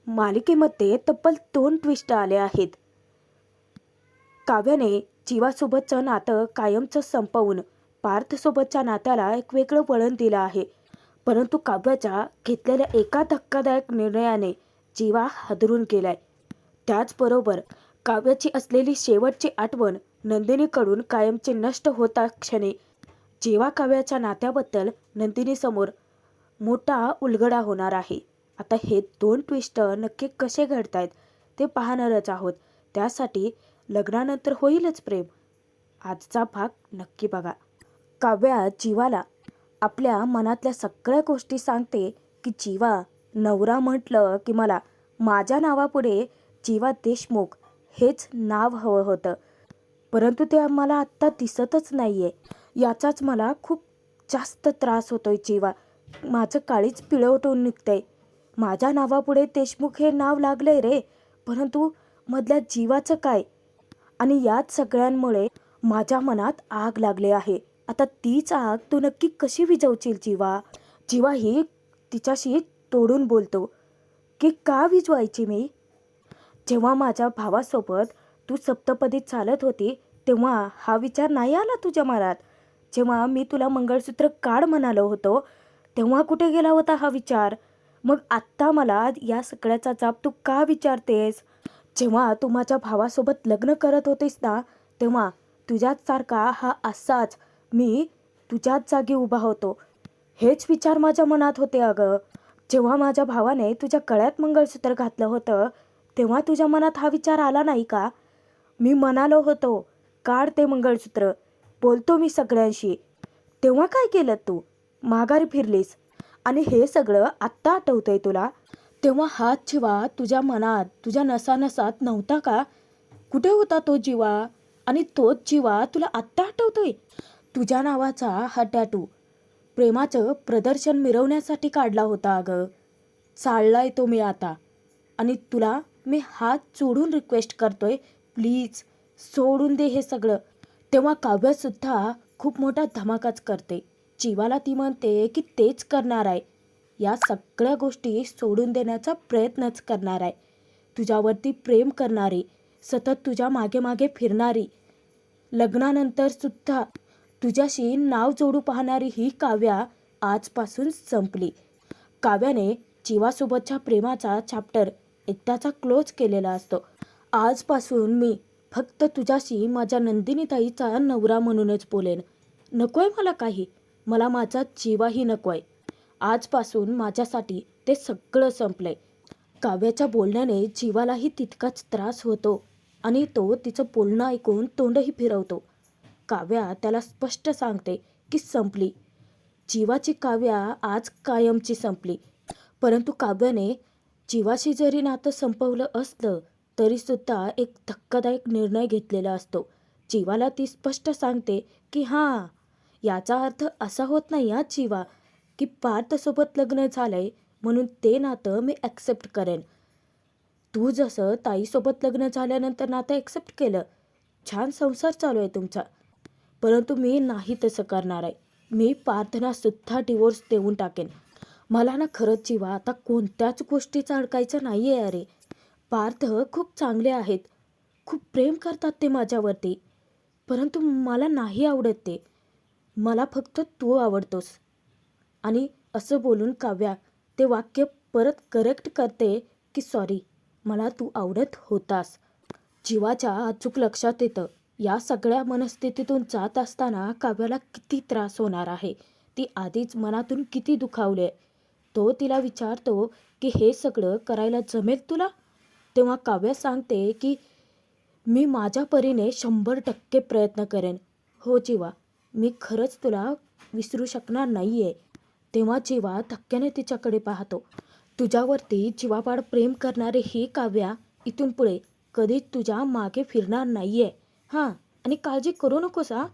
मालिकेमध्ये तब्बल 2 ट्विस्ट आले आहेत. काव्याने जीवासोबतचं नातं कायमचं संपवून पार्थसोबतच्या नात्याला एक वेगळं वळण दिलं आहे. परंतु काव्याच्या घेतलेल्या एका धक्कादायक निर्णयाने जीवा हादरून गेलाय. त्याचबरोबर काव्याची असलेली शेवटची आठवण नंदिनीकडून कायमची नष्ट होता क्षणी जीवा काव्याच्या नात्याबद्दल नंदिनीसमोर मोठा उलगडा होणार आहे. आता हे 2 ट्विस्ट नक्की कसे घडतायत ते पाहणारच आहोत. त्यासाठी लग्नानंतर होईलच प्रेम आजचा भाग नक्की बघा. काव्या जीवाला आपल्या मनातल्या सगळ्या गोष्टी सांगते की जीवा, नवरा म्हटलं की मला माझ्या नावापुढे जीवा देशमुख हेच नाव हवं होतं, परंतु ते मला आत्ता दिसतच नाहीये. याचाच मला खूप जास्त त्रास होतोय जीवा. माझं काळीच पिळवटून निघतंय. माझ्या नावापुढे देशमुख हे नाव लागलंय रे, परंतु मधल्या जीवाचं काय? आणि याच सगळ्यांमुळे माझ्या मनात आग लागले आहे. आता तीच आग तू नक्की कशी विझवशील जीवा? जीवा ही तिच्याशी तोडून बोलतो की का विझवायची मी? जेव्हा माझ्या भावासोबत तू सप्तपदीत चालत होती तेव्हा हा विचार नाही आला तुझ्या मनात? जेव्हा मी तुला मंगळसूत्र काढ म्हणालो होतो तेव्हा कुठे गेला होता हा विचार? मग आत्ता मला या सगळ्याचा जाब तू का विचारतेस? जेव्हा तू माझ्या भावासोबत लग्न करत होतीस ना तेव्हा तुझ्याच सारखा हा असाच मी तुझ्याच जागी उभा होतो. हेच विचार माझ्या मनात होते अगं. जेव्हा माझ्या भावाने तुझ्या गळ्यात मंगळसूत्र घातलं होतं तेव्हा तुझ्या मनात हा विचार आला नाही का? मी म्हणालो होतो काढ ते मंगळसूत्र, बोलतो मी सगळ्यांशी. तेव्हा काय केलं तू? माघारी फिरलीस. आणि हे सगळं आत्ता आठवतंय तुला? तेव्हा हाच जीवा तुझ्या मनात, तुझ्या नसानसात नव्हता का? कुठे होता तो जीवा? आणि तोच जीवा तुला आत्ता आठवतोय? तुझ्या नावाचा हा टॅटू प्रेमाचं प्रदर्शन मिरवण्यासाठी काढला होता अगं. चाललाय तो मी आता. आणि तुला मी हात जोडून रिक्वेस्ट करतोय, प्लीज सोडून दे हे सगळं. तेव्हा काव्यसुद्धा खूप मोठा धमाकाच करते. जीवाला ती म्हणते की तेच करणार आहे. या सगळ्या गोष्टी सोडून देण्याचा प्रयत्नच करणार आहे. तुझ्यावरती प्रेम करणारी, सतत तुझ्या मागे मागे फिरणारी, लग्नानंतर सुद्धा तुझ्याशी नाव जोडू पाहणारी ही काव्या आजपासून संपली. काव्याने जीवासोबतच्या प्रेमाचा चॅप्टर एकदाचा क्लोज केलेला असतो. आजपासून मी फक्त तुझ्याशी माझ्या नंदिनीताईचा नवरा म्हणूनच बोलेन. नकोय मला काही. मला माझा जीवाही नकोय. आजपासून माझ्यासाठी ते सगळं संपलंय. काव्याच्या बोलण्याने जीवालाही तितकाच त्रास होतो आणि तो तिचं बोलणं ऐकून तोंडही फिरवतो. काव्या त्याला स्पष्ट सांगते की संपली. जीवाची काव्या आज कायमची संपली. परंतु काव्याने जीवाशी जरी नातं संपवलं असलं तरीसुद्धा एक धक्कादायक निर्णय घेतलेला असतो. जीवाला ती स्पष्ट सांगते की हां, याचा अर्थ असा होत नाही हा जीवा की पार्थसोबत लग्न झालंय म्हणून ते नातं मी ॲक्सेप्ट करेन. तू जसं ताईसोबत लग्न झाल्यानंतर नातं ॲक्सेप्ट केलं, छान संसार चालू आहे तुमचा, परंतु मी नाही तसं करणार आहे. मी पार्थना सुद्धा डिवोर्स देऊन टाकेन. मला ना खरंच जीवा आता कोणत्याच गोष्टीचं अडकायचं नाही आहे. अरे पार्थ खूप चांगले आहेत, खूप प्रेम करतात ते माझ्यावरती, परंतु मला नाही आवडत ते. मला फक्त तू आवडतोस. आणि असं बोलून काव्या ते वाक्य परत करेक्ट करते की सॉरी, मला तू आवडत होतास. जीवाच्या अचूक लक्षात येतं या सगळ्या मनस्थितीतून जात असताना काव्याला किती त्रास होणार आहे. ती आधीच मनातून किती दुखावले. तो तिला विचारतो की हे सगळं करायला जमेल तुला? तेव्हा काव्य सांगते की मी माझ्या परीने 100% प्रयत्न करेन. हो जीवा, मी खरंच तुला विसरू शकणार नाही आहे. तेव्हा जीवा धक्क्याने तिच्याकडे पाहतो. तुझ्यावरती जीवापाड प्रेम करणारी ही काव्या इथून पुढे कधीच तुझ्या मागे फिरणार नाही आहे. हां, आणि काळजी करू नकोस हां.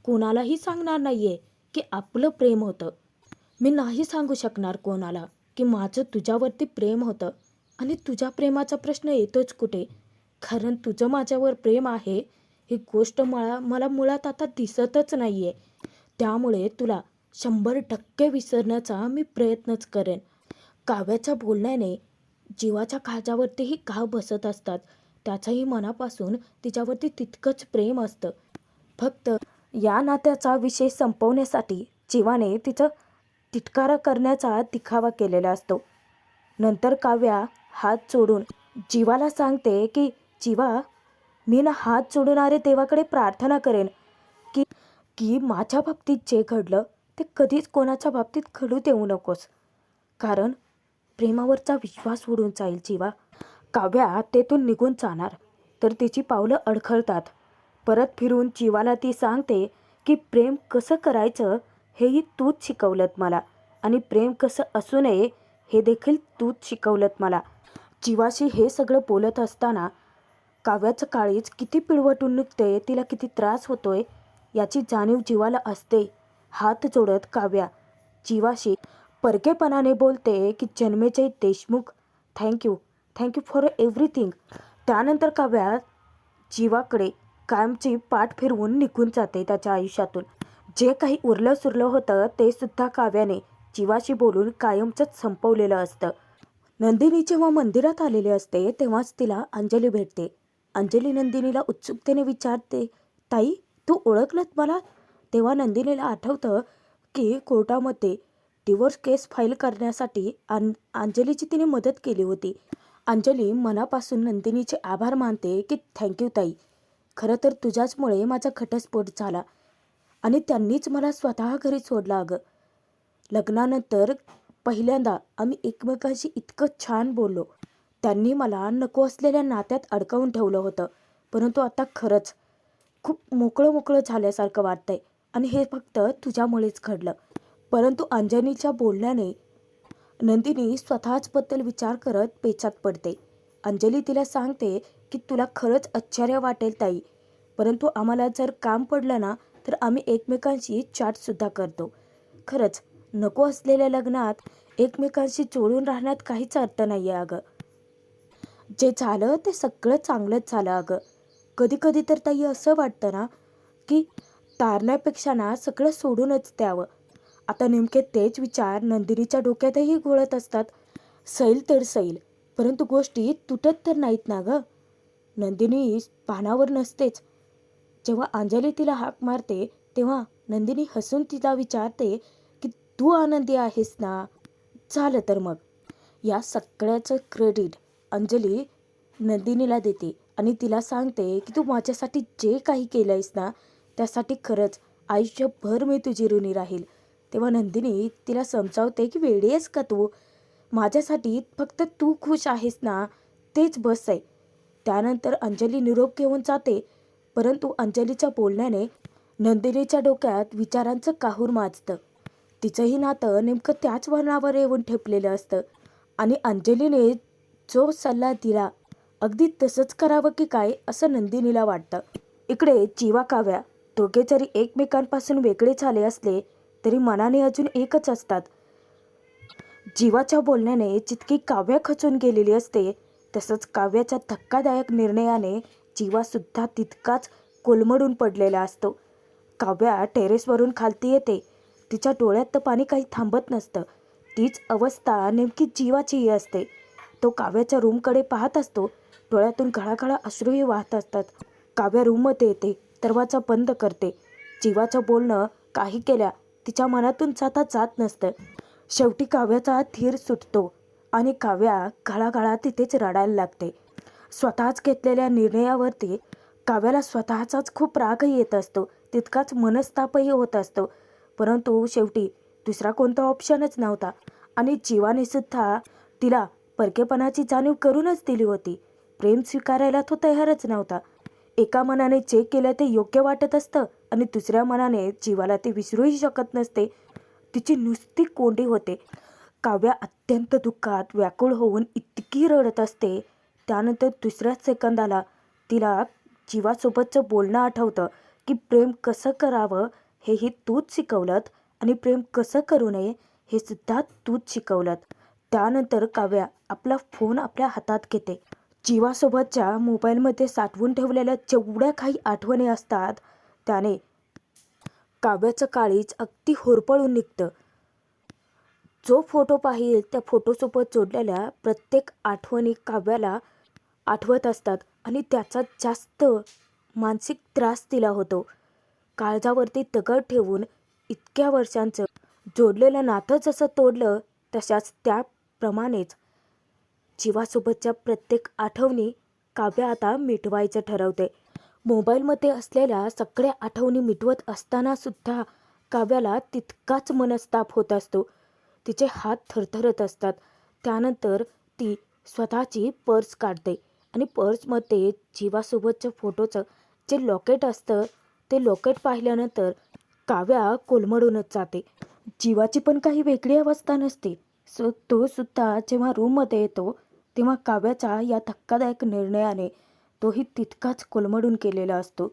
कोणालाही सांगणार नाही आहे की आपलं प्रेम होतं. मी नाही सांगू शकणार कोणाला की माझं तुझ्यावरती प्रेम होतं. आणि तुझ्या प्रेमाचा प्रश्न येतोच कुठे? कारण तुझं माझ्यावर प्रेम आहे ही गोष्ट मला मुळात आता दिसतच नाही आहे. त्यामुळे तुला 100% विसरण्याचा मी प्रयत्नच करेन. काव्याच्या बोलण्याने जीवाच्या काळजावरतीही घाव बसत असतात. त्याचंही मनापासून तिच्यावरती तितकंच प्रेम असतं. फक्त या नात्याचा विषय संपवण्यासाठी जीवाने तिचं तिटकारा करण्याचा दिखावा केलेला असतो. नंतर काव्या हात जोडून जीवाला सांगते की जीवा, मी ना हात जोडणारे देवाकडे प्रार्थना करेन की की माझ्या बाबतीत जे घडलं ते कधीच कोणाच्या बाबतीत घडू देऊ नकोस. कारण प्रेमावरचा विश्वास उडून जाईल जीवा. काव्या तेथून निघून जाणार तर तिची पावलं अडखळतात. परत फिरून जीवाला ती सांगते की प्रेम कसं करायचं हेही तूच शिकवलंत मला, आणि प्रेम कसं असू नये हे देखील तूच शिकवलंत मला. जीवाशी हे सगळं बोलत असताना काव्याचं काळीज किती पिळवटून निघते, तिला किती त्रास होतोय याची जाणीव जीवाला असते. हात जोडत काव्या जीवाशी परकेपणाने बोलते की Janmejay Deshmukh, thank you for everything. त्यानंतर काव्या जीवाकडे कायमची पाठ फिरवून निघून जाते त्याच्या आयुष्यातून. जे काही उरलं सुरलं होतं ते सुद्धा काव्याने जीवाशी बोलून कायमचंच संपवलेलं असतं. नंदिनी जेव्हा मंदिरात आलेली असते तेव्हाच तिला अंजली भेटते. अंजली नंदिनीला उत्सुकतेने विचारते, ताई तू ओळखलत मला? तेव्हा नंदिनीला आठवतं की कोर्टामध्ये डिवोर्स केस फाईल करण्यासाठी अंजलीची तिने मदत केली होती. अंजली मनापासून नंदिनीचे आभार मानते की थँक्यू ताई, खरं तर तुझ्याचमुळे माझा घटस्फोट झाला आणि त्यांनीच मला स्वतः घरी सोडलं. अगं, लग्नानंतर पहिल्यांदा आम्ही एकमेकांशी इतकं छान बोललो. त्यांनी मला नको असलेल्या नात्यात अडकवून ठेवलं होतं, परंतु आता खरंच खूप मोकळं झाल्यासारखं वाटतंय आणि हे फक्त तुझ्यामुळेच घडलं. परंतु अंजलीच्या बोलण्याने नंदिनी स्वतःच बद्दल विचार करत पेचात पडते. अंजली तिला सांगते की तुला खरंच आश्चर्य वाटेल ताई, परंतु आम्हाला जर काम पडलं ना तर आम्ही एकमेकांशी चॅटसुद्धा करतो. खरंच नको असलेल्या लग्नात एकमेकांशी जोडून राहण्यात काहीच अर्थ नाही आहे. अगं, जे झालं ते सगळं चांगलंच झालं. अगं, कधी कधी तर ताई असं वाटतं ना की तारण्यापेक्षा ना सगळं सोडूनच द्यावं. आता नेमके तेच विचार नंदिनीच्या डोक्यातही घोळत असतात. सैल तर सैल, परंतु गोष्टी तुटत तर नाहीत ना गं. नंदिनी पानावर नसतेच. जेव्हा अंजली तिला हाक मारते तेव्हा नंदिनी हसून तिला विचारते की तू आनंदी आहेस ना? झालं तर मग. या सगळ्याचं क्रेडिट अंजली नंदिनीला देते आणि तिला सांगते की तू माझ्यासाठी जे काही केलं आहेस ना त्यासाठी खरंच आयुष्यभर मी तुझी ऋणी राहील. तेव्हा नंदिनी तिला समजावते की वेडी आहेस का तू? माझ्यासाठी फक्त तू खुश आहेस ना तेच बस आहे. त्यानंतर अंजली निरोप घेऊन जाते. परंतु अंजलीच्या बोलण्याने नंदिनीच्या डोक्यात विचारांचं काहूर माजतं. तिचंही नातं नेमकं त्याच वळणावर येऊन ठेपलेलं असतं आणि अंजलीने जो सल्ला दिला अगदी तसंच करावं की काय असं नंदिनीला वाटतं. इकडे जीवा काव्या दोघे जरी एकमेकांपासून वेगळे झाले असले तरी मनाने अजून एकच असतात. जीवाच्या बोलण्याने जितकी काव्या खचून गेलेली असते तसंच काव्याच्या धक्कादायक निर्णयाने जीवासुद्धा तितकाच कोलमडून पडलेला असतो. काव्या टेरेसवरून खालती येते. तिच्या डोळ्यात तर पाणी काही थांबत नसतं. तीच अवस्था नेमकी जीवाचीही असते. तो काव्याच्या रूमकडे पाहत असतो. डोळ्यातून घळाघळा अश्रूही वाहत असतात. काव्या रूममध्ये येते, दरवाजा बंद करते. जीवाचं बोलणं काही केल्या तिच्या मनातून जात नसतं. शेवटी काव्याचा धीर सुटतो आणि काव्या घळाघळा तिथेच रडायला लागते. स्वतःच घेतलेल्या निर्णयावरती काव्याला स्वतःचाच खूप रागही येत असतो, तितकाच मनस्तापही होत असतो. परंतु शेवटी दुसरा कोणता ऑप्शनच नव्हता आणि जीवाने सुद्धा तिला परकेपणाची जाणीव करूनच दिली होती. प्रेम स्वीकारायला तो तयारच नव्हता. एका मनाने जे केलं ते योग्य वाटत असतं आणि दुसऱ्या मनाने जीवाला ते विसरूही शकत नसते. तिची नुसती कोंडी होते. काव्या अत्यंत दुःखात व्याकुळ होऊन इतकी रडत असते. त्यानंतर दुसऱ्याच सेकंदाला तिला जीवासोबतचं बोलणं आठवतं की प्रेम कसं करावं हेही तूच शिकवलंत आणि प्रेम कसं करू नये हे सुद्धा तूच शिकवलंत. त्यानंतर काव्या आपला फोन आपल्या हातात घेते. जीवासोबतच्या मोबाईलमध्ये साठवून ठेवलेल्या जेवढ्या काही आठवणी असतात त्याने काव्याचं काळीज अगदी होरपळून निघतं. जो फोटो पाहिल त्या फोटोसोबत जोडलेल्या प्रत्येक आठवणी काव्याला आठवत असतात आणि त्याचा जास्त मानसिक त्रास तिला होतो. काळजावरती दगड ठेवून इतक्या वर्षांचं जोडलेलं नातं जसं तोडलं, तशाच त्याप्रमाणेच जीवासोबतच्या प्रत्येक आठवणी काव्य आता मिटवायचं ठरवते. मोबाईलमध्ये असलेल्या सगळ्या आठवणी मिटवत असताना सुद्धा काव्याला तितकाच मनस्ताप होत असतो. तिचे हात थरथरत असतात. त्यानंतर ती स्वतःची पर्स काढते आणि पर्समध्ये जीवासोबतच्या फोटोचं जे लॉकेट असतं ते लॉकेट पाहिल्यानंतर काव्या कोलमडूनच जाते. जीवाची पण काही वेगळी अवस्था नसते. तो सुद्धा जेव्हा रूममध्ये येतो तेव्हा काव्याच्या या धक्कादायक निर्णयाने तोही तितकाच कोलमडून केलेला असतो.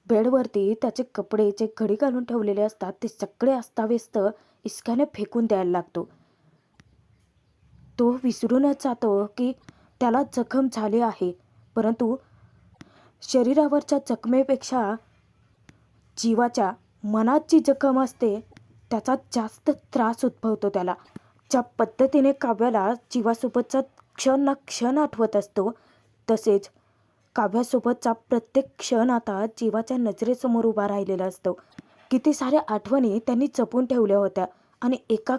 बेडवरती त्याचे कपडे जे घडी घालून ठेवलेले असतात ते सगळे अस्ताव्यस्त इस्काने फेकून द्यायला लागतो. तो विसरूनच जातो की त्याला जखम झाली आहे, परंतु शरीरावरच्या जखमेपेक्षा जीवाच्या मनात जी जखम असते त्याचा जास्त त्रास उद्भवतो त्याला. ज्या पद्धतीने काव्याला जीवासोबतचा क्षण ना क्षण आठवत असतो, तसेच काव्यासोबतचा प्रत्येक क्षण आता जीवाच्या नजरेसमोर उभा राहिलेला असतो. किती साऱ्या आठवणी त्यांनी जपून ठेवल्या होत्या आणि एका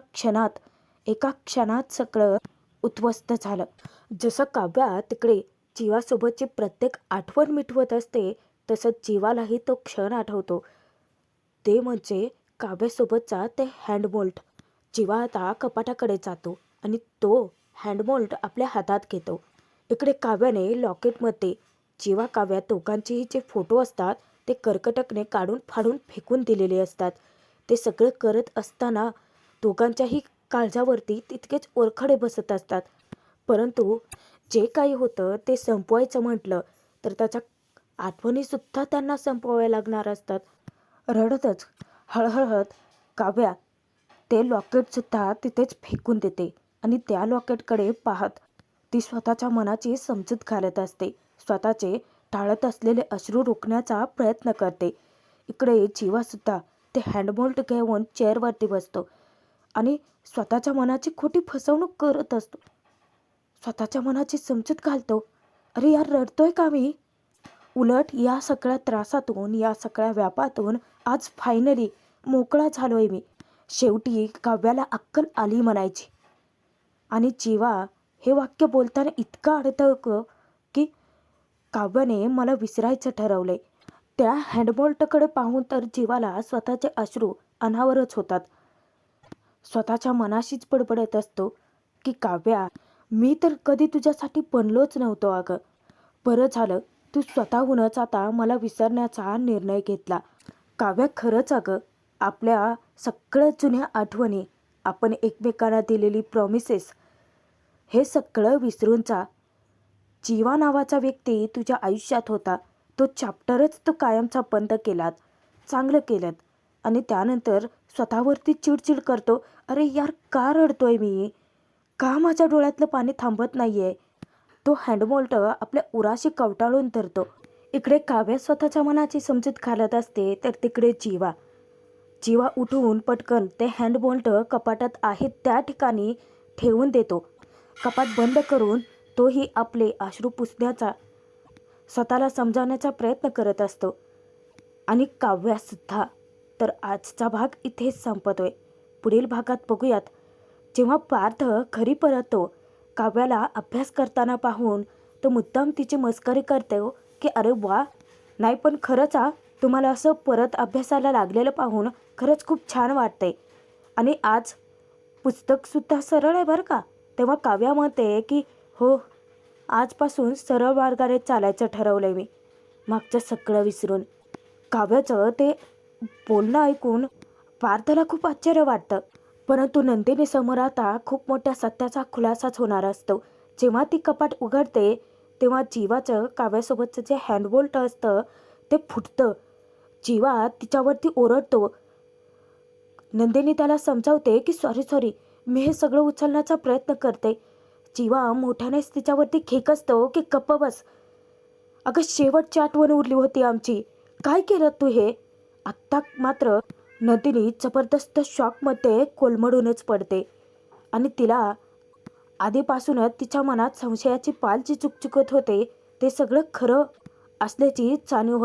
क्षणात सगळं उद्ध्वस्त झालं. जसं काव्या तिकडे जीवासोबतची प्रत्येक आठवण मिटवत असते, तसं जीवालाही तो क्षण आठवतो. ते म्हणजे काव्यासोबतचा ते हँडमोल्ड. जीवा आता कपाटाकडे जातो आणि तो हँडमोल्ड आपल्या हातात घेतो. इकडे काव्याने लॉकेटमध्ये जीवा काव्या दोघांचेही जे फोटो असतात ते कर्कटकने काढून फाडून फेकून दिलेले असतात. ते सगळं करत असताना दोघांच्याही काळजावरती तितकेच ओरखडे बसत असतात. परंतु जे काही होतं ते संपवायचं म्हटलं तर त्याच्या आठवणीसुद्धा त्यांना संपवाव्या लागणार असतात. रडतच हळहळत काव्या ते लॉकेटसुद्धा तिथेच फेकून देते आणि त्या लॉकेटकडे पाहत ती स्वतःच्या मनाची समजूत घालत असते. स्वतःचे टाळत असलेले अश्रू रोखण्याचा प्रयत्न करते. इकडे जीवासुद्धा ते हँडमोल्ड घेऊन चेअरवरती बसतो आणि स्वतःच्या मनाची खोटी फसवणूक करत असतो. स्वतःच्या मनाची समजूत घालतो. अरे यार, रडतोय का मी? उलट या सगळ्या त्रासातून, या सगळ्या व्यापातून आज फायनली मोकळा झालोय मी. शेवटी काव्याला अक्कल आली म्हणायची. आणि जीवा हे वाक्य बोलताना इतकं अडथळतं की काव्याने मला विसरायचं ठरवलंय. त्या हँडमोल्डकडे पाहून तर जीवाला स्वतःचे अश्रू अनावरच होतात. स्वतःच्या मनाशीच बडबडत असतो की काव्या, मी तर कधी तुझ्यासाठी बनलोच नव्हतो अगं. बरं झालं तू स्वतःहूनच आता मला विसरण्याचा निर्णय घेतला. काव्या, खरंच अगं, आपल्या सगळ्या जुन्या आठवणी, आपण एकमेकांना दिलेली प्रॉमिसेस, हे सगळं विसरून जा. जीवा नावाचा व्यक्ती तुझ्या आयुष्यात होता, तो चॅप्टरच तू कायमचा बंद केलात. चांगलं केलं. आणि त्यानंतर स्वतःवरती चिडचिड करतो. अरे यार, का रडतोय मी? का माझ्या डोळ्यातलं पाणी थांबत नाहीये? तो हँडमोल्ड आपल्या उराशी कवटाळून धरतो. इकडे काव्या स्वतःच्या मनाची समजूत घालत असते, तर तिकडे जीवा उठून पटकन ते हँडमोल्ड कपाटात आहे त्या ठिकाणी ठेवून देतो. कपाट बंद करून तोही आपले अश्रू पुसण्याचा, स्वतःला समजावण्याचा प्रयत्न करत असतो. आणि काव्यासुद्धा. तर आजचा भाग इथेच संपतोय. पुढील भागात बघूयात. जेव्हा पार्थ घरी परततो, काव्याला अभ्यास करताना पाहून तो मुद्दाम तिची मस्करी करतो की अरे वा, नाही पण खरंच तुम्हाला असं परत अभ्यासाला लागलेलं पाहून खरंच खूप छान वाटतंय. आणि आज पुस्तकसुद्धा सरळ आहे बरं का. तेव्हा काव्या म्हणते की हो, आजपासून सरळ मार्गाने चालायचं ठरवलंय मी, मागचं सगळं विसरून. काव्याचं ते बोलणं ऐकून पार्थला खूप आश्चर्य वाटतं. परंतु नंदिनी समोर आता खूप मोठ्या सत्याचा खुलासाच होणार असतो. जेव्हा ती कपाट उघडते तेव्हा जीवाचं काव्यासोबतचं जे हँडमोल्ड असतं ते फुटतं. जीवा तिच्यावरती ओरडतो. नंदिनी त्याला समजावते की सॉरी, मी हे सगळं उचलण्याचा प्रयत्न करते. जीवा मोठ्यानेच तिच्यावरती खेकसतो की गप्प बस. अगं, शेवटची आठवण उरली होती आमची. काय केलं तू हे? आत्ता मात्र नंदिनी जबरदस्त शॉकमध्ये कोलमडूनच पडते आणि तिला आधीपासूनच तिच्या मनात संशयाची पाल जी चुकचुकत होते ते सगळं खरं असल्याची जाणीव